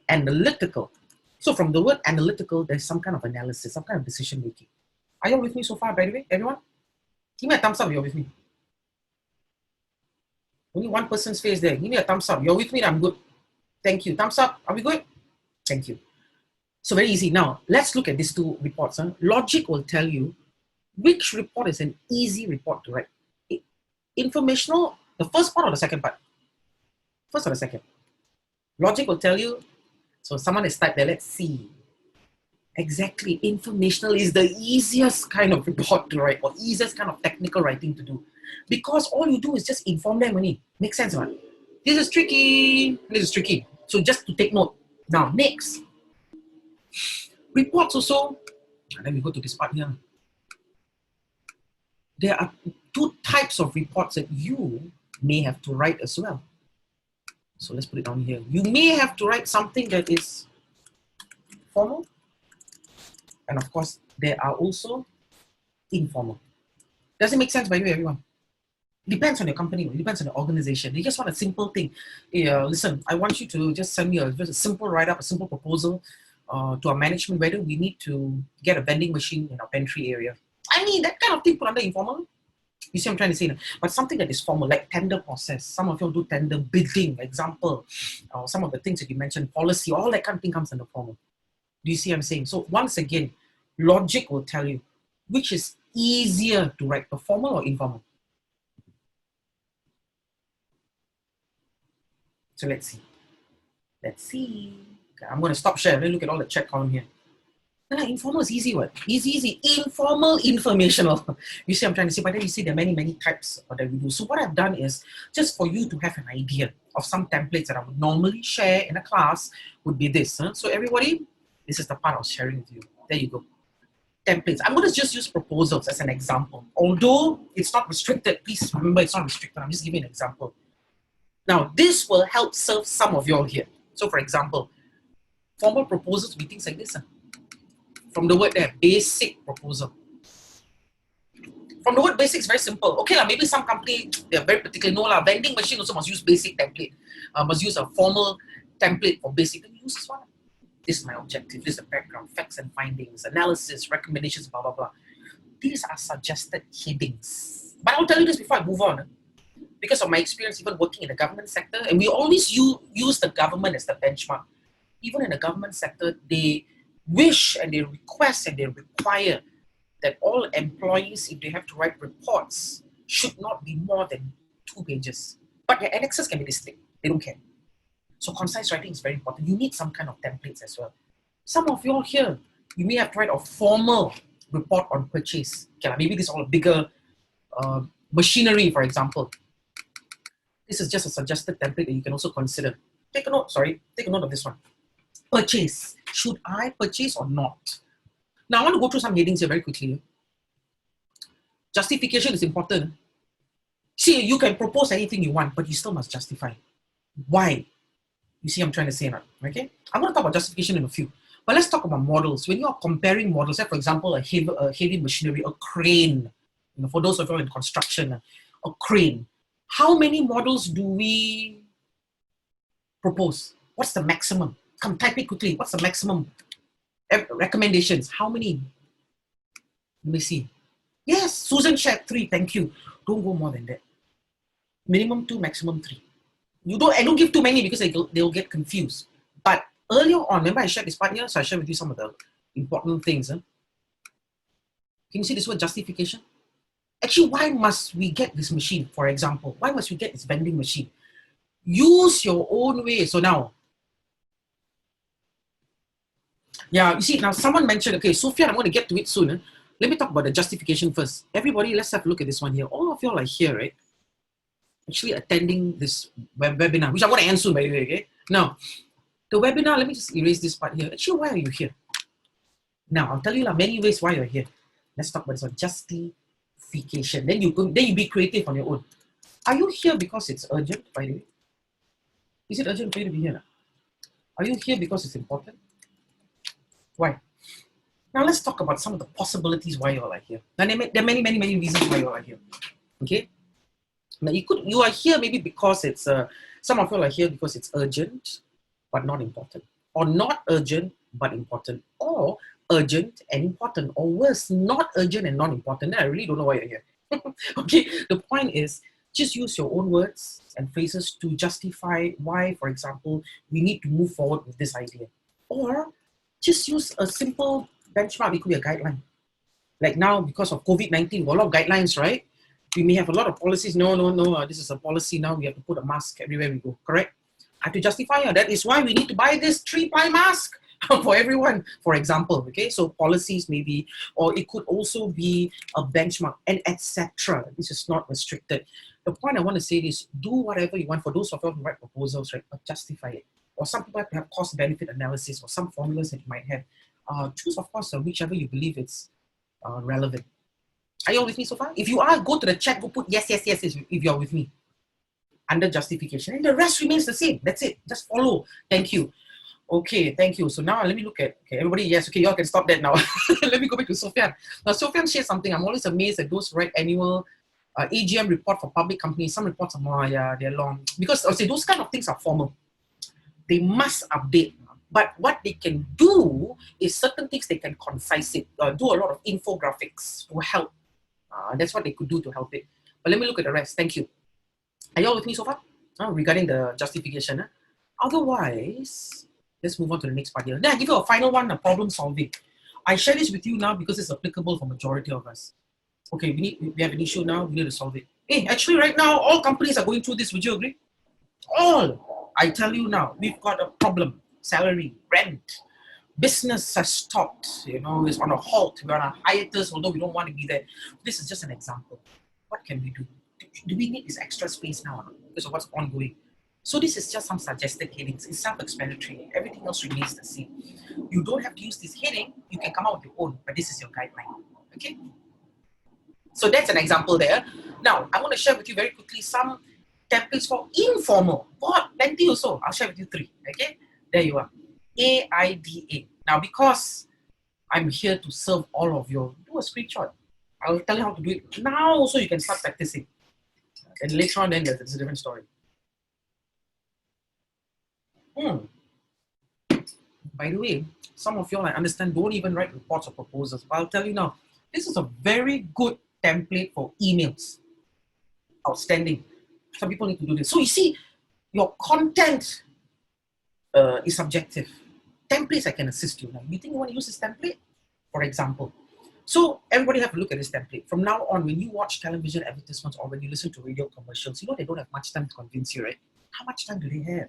analytical. So from the word analytical, there's some kind of analysis, some kind of decision making. Are you all with me so far, by the way, everyone? Give me a thumbs up if you're with me. Only one person's face there. Give me a thumbs up. You're with me, I'm good. Thank you. Thumbs up. Are we good? Thank you. So very easy. Now, let's look at these 2 reports. Logic will tell you which report is an easy report to write. Informational, the first part or the second part? First or the second? Logic will tell you, so someone has typed there, let's see. Exactly, informational is the easiest kind of report to write or easiest kind of technical writing to do. Because all you do is just inform them only. Makes sense, man? This is tricky, this is tricky. So just to take note. Now, next. Reports also, let me go to this part here. There are 2 types of reports that you may have to write as well. So let's put it down here. You may have to write something that is formal. And of course, there are also informal. Does it make sense by the way, everyone? It depends on your company, it depends on the organization. You just want a simple thing. Listen, I want you to just send me just a simple write-up, a simple proposal to our management, whether we need to get a vending machine in our pantry area. I mean, that kind of thing put under informal. You see what I'm trying to say? But something that is formal, like tender process. Some of you do tender bidding, example. Some of the things that you mentioned, policy, all that kind of thing comes under formal. Do you see what I'm saying? So once again, logic will tell you which is easier to write, the formal or informal. So let's see. Let's see. Okay, I'm going to stop share. Let me look at all the chat column here. Informal is easy, what? Easy. Informal, informational. You see, I'm trying to say, but then you see there are many types that we do. So what I've done is just for you to have an idea of some templates that I would normally share in a class would be this. So everybody, this is the part I was sharing with you. There you go. Templates. I'm going to just use proposals as an example. Although it's not restricted, please remember it's not restricted. I'm just giving an example. Now, this will help serve some of you all here. So for example, formal proposals will be things like this. From the word there, basic proposal. From the word basic, it's very simple. Okay, maybe some company, they're very particular. No, vending machine also must use basic template. Must use a formal template for basic. Then use this one. This is my objective. This is the background, facts and findings, analysis, recommendations, blah, blah, blah. These are suggested headings. But I'll tell you this before I move on. Because of my experience even working in the government sector, and we always use the government as the benchmark. Even in the government sector, they wish and they request and they require that all employees, if they have to write reports, should not be more than 2 pages. But their annexes can be this thick. They don't care. So concise writing is very important. You need some kind of templates as well. Some of you all here, you may have to write a formal report on purchase. Okay, maybe this is all bigger machinery, for example. This is just a suggested template that you can also consider. Take a note of this one. Purchase. Should I purchase or not? Now I want to go through some headings here very quickly. Justification is important. See, you can propose anything you want, but you still must justify. Why? You see, I'm trying to say that, okay? I'm going to talk about justification in a few. But let's talk about models. When you are comparing models, say for example, a heavy machinery, a crane, for those of you in construction, a crane. How many models do we propose? What's the maximum? Come type it quickly. What's the maximum? Recommendations. How many? Let me see. Yes, Susan shared 3. Thank you. Don't go more than that. Minimum 2, maximum 3. You don't give too many because they'll get confused. But earlier on, remember I shared this part here, so I shared with you some of the important things. Can you see this word justification? Actually, why must we get this machine, for example? Why must we get this vending machine? Use your own way. So now, yeah, you see, now someone mentioned, okay, Sophia, I'm going to get to it soon. Let me talk about the justification first. Everybody, let's have a look at this one here. All of you all are here, right? Actually attending this webinar, which I'm going to end soon, by the way, okay? Now, the webinar, let me just erase this part here. Actually, why are you here? Now, I'll tell you many ways why you're here. Let's talk about this one, justification. Then you be creative on your own. Are you here because it's urgent, by the way? Is it urgent for you to be here? Are you here because it's important? Why? Now let's talk about some of the possibilities why you all are here. Now, there are many reasons why you all are here. Okay? Now you are here maybe because it's some of you are here because it's urgent but not important, or not urgent but important, or urgent and important, or worse, not urgent and not important. Then I really don't know why you're here. Okay, the point is just use your own words and phrases to justify why, for example, we need to move forward with this idea, or just use a simple benchmark. It could be a guideline. Like now, because of COVID-19, a lot of guidelines, right? We may have a lot of policies. No, this is a policy now. We have to put a mask everywhere we go, correct? I have to justify it. That is why we need to buy this 3-ply mask for everyone, for example, okay? So policies maybe, or it could also be a benchmark, and etc. This is not restricted. The point I want to say is do whatever you want. For those of you who write proposals, right, but justify it. Or some people have to have cost-benefit analysis, or some formulas that you might have. Choose, of course, whichever you believe it's relevant. Are you all with me so far? If you are, go to the chat, go put yes, if you're with me. Under justification. And the rest remains the same. That's it. Just follow. Thank you. Okay, thank you. So now let me look at, okay, everybody, yes, okay, y'all can stop that now. Let me go back to Sofian. Now, Sofian shared something. I'm always amazed at those write annual AGM report for public companies. Some reports are more, yeah, they're long. Because I'll say those kind of things are formal. They must update. But what they can do is certain things they can concise it, do a lot of infographics to help. That's what they could do to help it. But let me look at the rest. Thank you. Are you all with me so far? Regarding the justification. Otherwise, let's move on to the next part here. Then I give you a final one, problem solving. I share this with you now because it's applicable for majority of us. Okay, we have an issue now, we need to solve it. Hey, actually right now, all companies are going through this, would you agree? All. I tell you now, we've got a problem. Salary, rent, business has stopped, it's on a halt. We're on a hiatus, although we don't want to be there. This is just an example. What can we do? Do we need this extra space now because of what's ongoing? So this is just some suggested headings. It's self-explanatory. Everything else remains the same. You don't have to use this heading. You can come out with your own, but this is your guideline. Okay? So that's an example there. Now, I want to share with you very quickly some templates for informal. What? Plenty also. I'll share with you 3. Okay? There you are. AIDA. Now, because I'm here to serve all of you, do a screenshot. I'll tell you how to do it now so you can start practicing. And later on, then there's a different story. By the way, some of you all, I understand, don't even write reports or proposals. But I'll tell you now, this is a very good template for emails. Outstanding. Some people need to do this. So you see, your content is subjective. Templates, I can assist you. Now, you think you want to use this template? For example. So everybody have a look at this template. From now on, when you watch television advertisements or when you listen to radio commercials, they don't have much time to convince you, right? How much time do they have?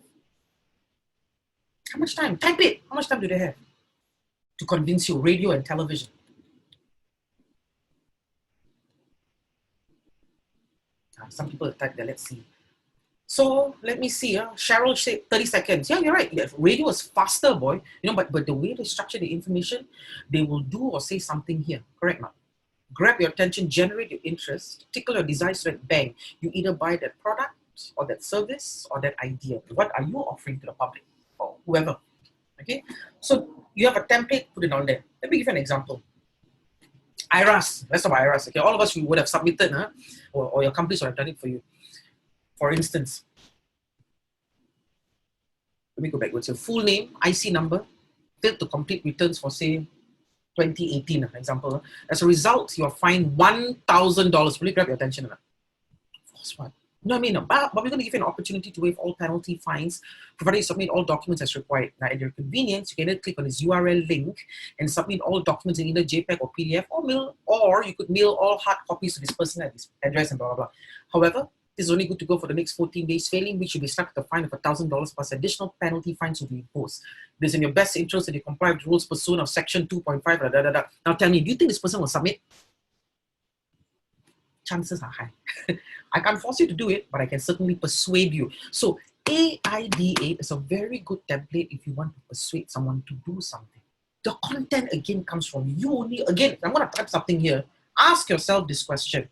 How much time? Type it. How much time do they have to convince you, radio and television? Some people have typed there. Let's see. So let me see. Cheryl said 30 seconds. Yeah, you're right. Yeah, radio is faster, boy. But the way they structure the information, they will do or say something here. Correct now. Grab your attention, generate your interest, tickle your desires so that bang, you either buy that product or that service or that idea. What are you offering to the public or whoever? Okay. So you have a template, put it on there. Let me give you an example. IRAS, let's talk about IRAS. Okay, all of us we would have submitted, or your companies would have done it for you. For instance, let me go backwards. Your full name, IC number, failed to complete returns for say 2018, for example. As a result, you're fined $1,000. Will you grab your attention? Of course, what? No, I mean, no. But we're going to give you an opportunity to waive all penalty fines, provided you submit all documents as required. Now, at your convenience, you can either click on this URL link and submit all documents in either JPEG or PDF or mail, or you could mail all hard copies to this person at this address and blah, blah, blah. However, this is only good to go for the next 14 days, failing which you'll be stuck with a fine of $1,000 plus additional penalty fines will be imposed. It is in your best interest that you comply with rules pursuant of section 2.5. Now tell me, do you think this person will submit? Chances are high. I can't force you to do it, but I can certainly persuade you. So AIDA is a very good template if you want to persuade someone to do something. The content again comes from you only. Again, I'm going to type something here. Ask yourself this question.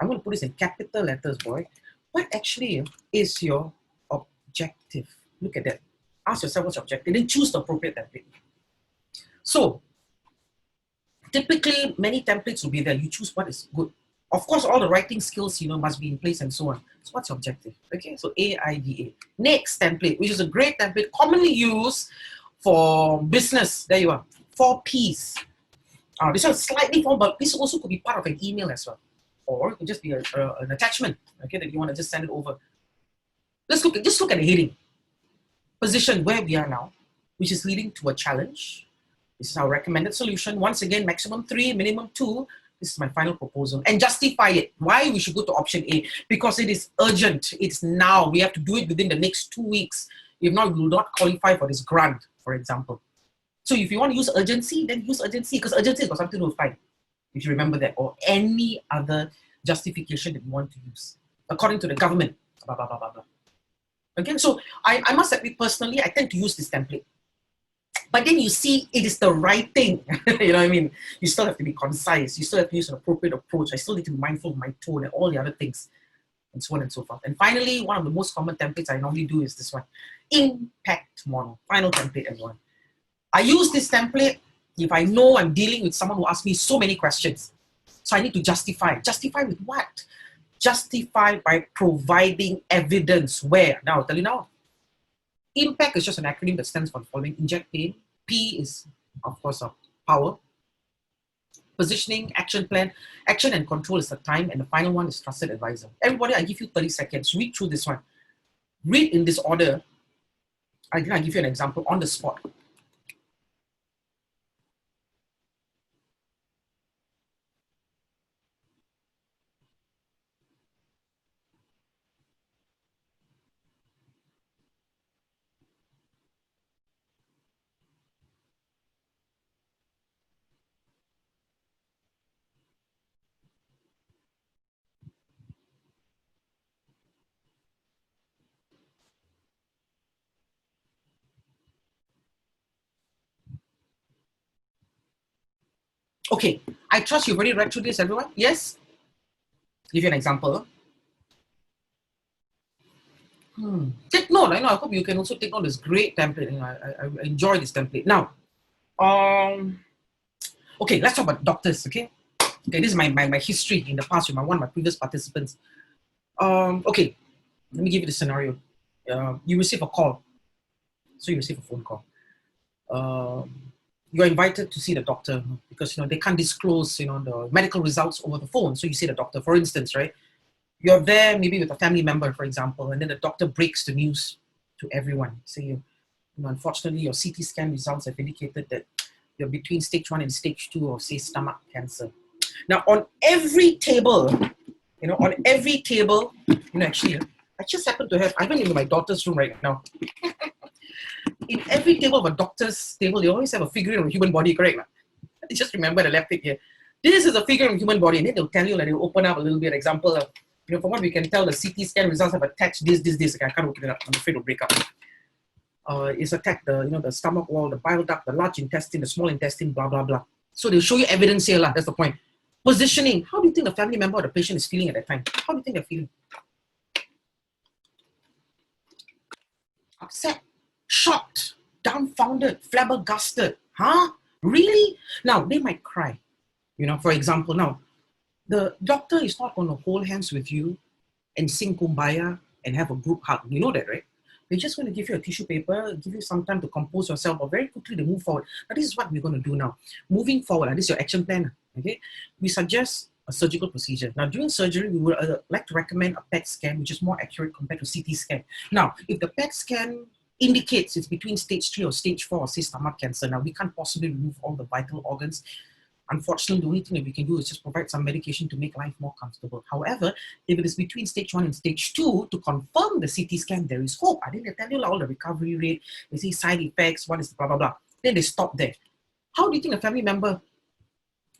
I'm going to put this in capital letters, boy. What actually is your objective? Look at that. Ask yourself what's your objective. Then choose the appropriate template. So, typically, many templates will be there. You choose what is good. Of course, all the writing skills, must be in place and so on. So what's your objective? Okay, so AIDA. Next template, which is a great template, commonly used for business. There you are. 4 Ps. This one is slightly formal, but this also could be part of an email as well. Or it could just be an attachment, okay, that you want to just send it over. Just look at the heading. Position where we are now, which is leading to a challenge. This is our recommended solution. Once again, maximum 3, minimum 2. This is my final proposal. And justify it. Why we should go to option A? Because it is urgent. It's now. We have to do it within the next 2 weeks. If not, we will not qualify for this grant, for example. So if you want to use urgency, then use urgency, because urgency has got something to do with fine. If you remember that, or any other justification that you want to use, according to the government, blah, blah, blah, blah, blah. Okay, so I must admit personally, I tend to use this template. But then you see, it is the right thing. You know what I mean? You still have to be concise. You still have to use an appropriate approach. I still need to be mindful of my tone and all the other things, and so on and so forth. And finally, one of the most common templates I normally do is this one. Impact model. Final template, everyone. I use this template if I know I'm dealing with someone who asks me so many questions. So I need to justify. Justify with what? Justify by providing evidence. Where? Now, I'll tell you now. Impact is just an acronym that stands for the following. Inject pain. P is, of course, power. Positioning, action plan. Action and control is the time. And the final one is trusted advisor. Everybody, I give you 30 seconds. Read through this one. Read in this order. I'll give you an example on the spot. Okay, I trust you've already read through this, everyone. Yes? Give you an example. Take note. I know. I hope you can also take note. This great template. You know, I enjoy this template. Now, okay, let's talk about doctors. Okay, this is my history in the past with one of my previous participants. Okay, let me give you the scenario. You receive a call. So you receive a phone call. You're invited to see the doctor because they can't disclose the medical results over the phone. So you see the doctor, for instance, right? You're there maybe with a family member, for example, and then the doctor breaks the news to everyone. Say, unfortunately, your CT scan results have indicated that you're between stage 1 and stage 2 of, say, stomach cancer. Now, on every table, actually, I just happen to have, I'm in my daughter's room right now. In every table of a doctor's table, they always have a figurine of a human body, correct? I just remember the left pic here. This is a figure of a human body, and then they'll tell you, they'll open up a little bit. Example, from what we can tell, the CT scan results have attached this. Okay, I can't open it up. I'm afraid to break up. It's attacked the stomach wall, the bile duct, the large intestine, the small intestine, blah, blah, blah. So they'll show you evidence here. That's the point. Positioning. How do you think the family member or the patient is feeling at that time? How do you think they're feeling? Upset, shocked, dumbfounded, flabbergasted. Huh? Really? Now, they might cry. For example, now, the doctor is not going to hold hands with you and sing Kumbaya and have a group hug. You know that, right? They're just going to give you a tissue paper, give you some time to compose yourself, but very quickly they move forward. Now, this is what we're going to do now. Moving forward, this is your action plan. Okay? We suggest a surgical procedure. Now, during surgery, we would like to recommend a PET scan, which is more accurate compared to CT scan. Now, if the PET scan indicates it's between stage 3 or stage 4 or say stomach cancer, now we can't possibly remove all the vital organs. Unfortunately, the only thing that we can do is just provide some medication to make life more comfortable. However, if it is between stage 1 and stage 2, to confirm the CT scan, there is hope. I think they tell you all the recovery rate, they see side effects, what is the blah, blah, blah. Then they stop there. How do you think a family member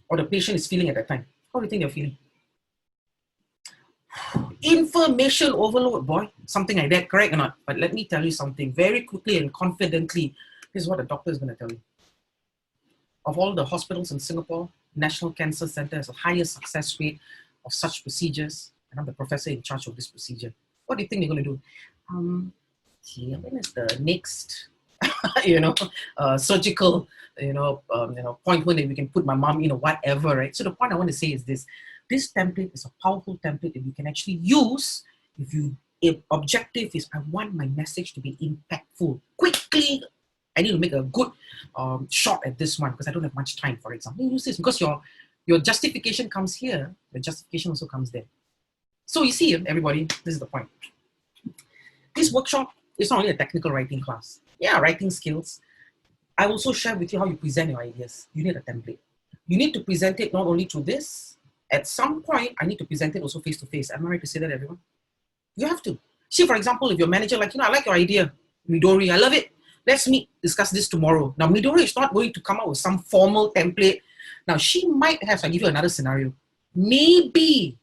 or the patient is feeling at that time? How do you think they're feeling? Information overload, boy. Something like that, correct or not? But let me tell you something very quickly and confidently. This is what the doctor is going to tell you. Of all the hospitals in Singapore, National Cancer Center has a higher success rate of such procedures, and I'm the professor in charge of this procedure. What do you think they're going to do? When is the next, surgical, appointment that we can put my mom in or whatever, right? So the point I want to say is this: this template is a powerful template that you can actually use if objective is I want my message to be impactful quickly. I need to make a good shot at this one because I don't have much time, for example. Use this because your justification comes here, the justification also comes there. So you see, everybody, this is the point. This workshop is not only a technical writing class. Yeah, writing skills. I also share with you how you present your ideas. You need a template. You need to present it not only through this. At some point, I need to present it also face-to-face. Am I right to say that, everyone? You have to. See, for example, if your manager, I like your idea, Midori, I love it. Let's meet, discuss this tomorrow. Now, Midori is not going to come up with some formal template. Now, she might have, so I'll give you another scenario. Maybe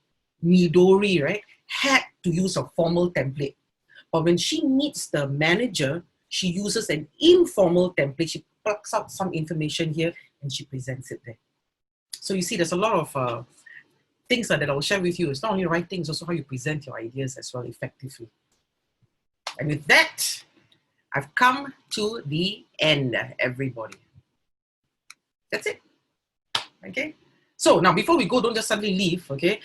Midori, right, had to use a formal template. But when she meets the manager, she uses an informal template. She plucks out some information here and she presents it there. So you see, there's a lot of things that I'll share with you. It's not only writing, it's also how you present your ideas as well effectively. And with that, I've come to the end, everybody. That's it. Okay. So now, before we go, don't just suddenly leave. Okay.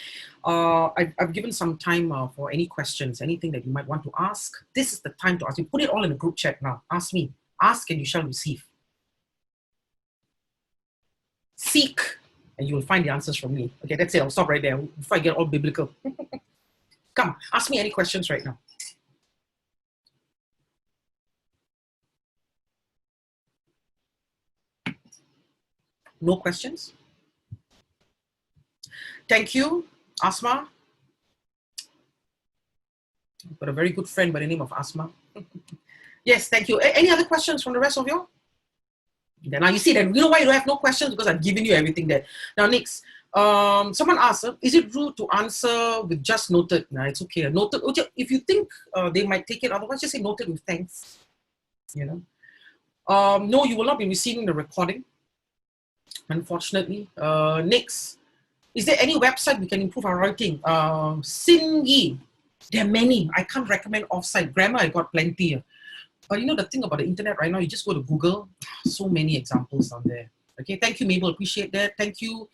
I've given some time for any questions, anything that you might want to ask. This is the time to ask. You put it all in the group chat now. Ask me. Ask and you shall receive. Seek and you will find the answers from me. Okay, that's it. I'll stop right there before I get all biblical. Come, ask me any questions right now. No questions? Thank you, Asma. I've got a very good friend by the name of Asma. Yes, thank you. Any other questions from the rest of you? Now you see that, you know why you don't have no questions? Because I've given you everything there. Now next, someone asked, is it rude to answer with just noted? No, it's okay. Noted, if you think they might take it, otherwise just say noted with thanks. No, you will not be receiving the recording. unfortunately. Next, is there any website we can improve our writing? Singi. There are many. I can't recommend offsite. Grammar, I got plenty. But you know the thing about the internet right now, you just go to Google, so many examples on there. Okay, thank you, Mabel. Appreciate that. Thank you,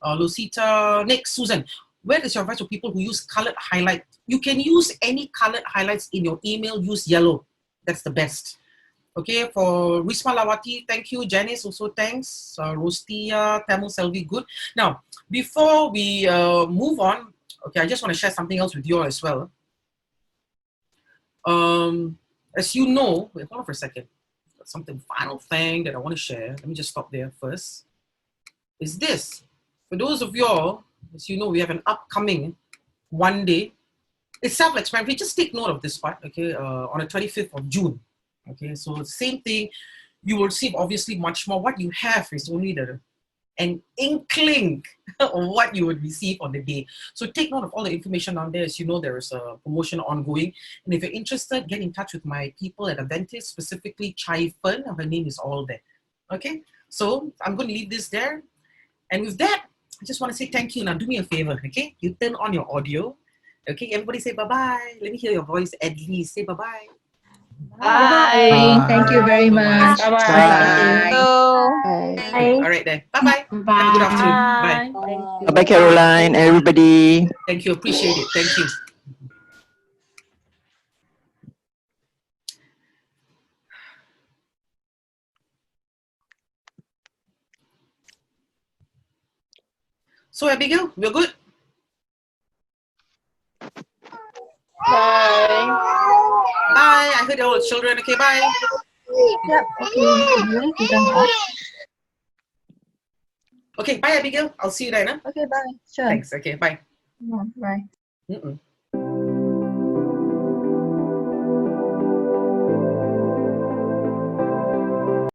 Lucita. Next, Susan. Where is your advice for people who use colored highlight? You can use any colored highlights in your email. Use yellow. That's the best. Okay, for Risma Lawati, thank you. Janice, also thanks. Rostia, Tamil Selvi, good. Now, before we move on, okay, I just want to share something else with you all as well. As you know, wait, hold on for a second. Something final thing that I want to share. Let me just stop there first. Is this. For those of y'all, as you know, we have an upcoming one day. It's self-explanatory. Just take note of this part, okay, on the 25th of June. Okay, so same thing. You will receive obviously much more. What you have is only an inkling of what you would receive on the day. So take note of all the information on there. As you know, there is a promotion ongoing. And if you're interested, get in touch with my people at Aventis, specifically Chai Fen. Her name is all there. Okay, so I'm going to leave this there. And with that, I just want to say thank you. Now do me a favor, okay? You turn on your audio. Okay, everybody say bye-bye. Let me hear your voice at least. Say bye-bye. Bye. Thank you very much. Bye. Bye. Bye. All right then. Bye-bye. Have a good afternoon. Bye. Bye, Caroline, everybody. Thank you. Appreciate it. Thank you. So Abigail, we're good? Bye. Bye. I heard all the children. Okay, bye. Yep. Okay. Okay, bye Abigail. I'll see you then. Huh? Okay, bye. Sure. Thanks. Okay, bye. Bye. Mm-mm.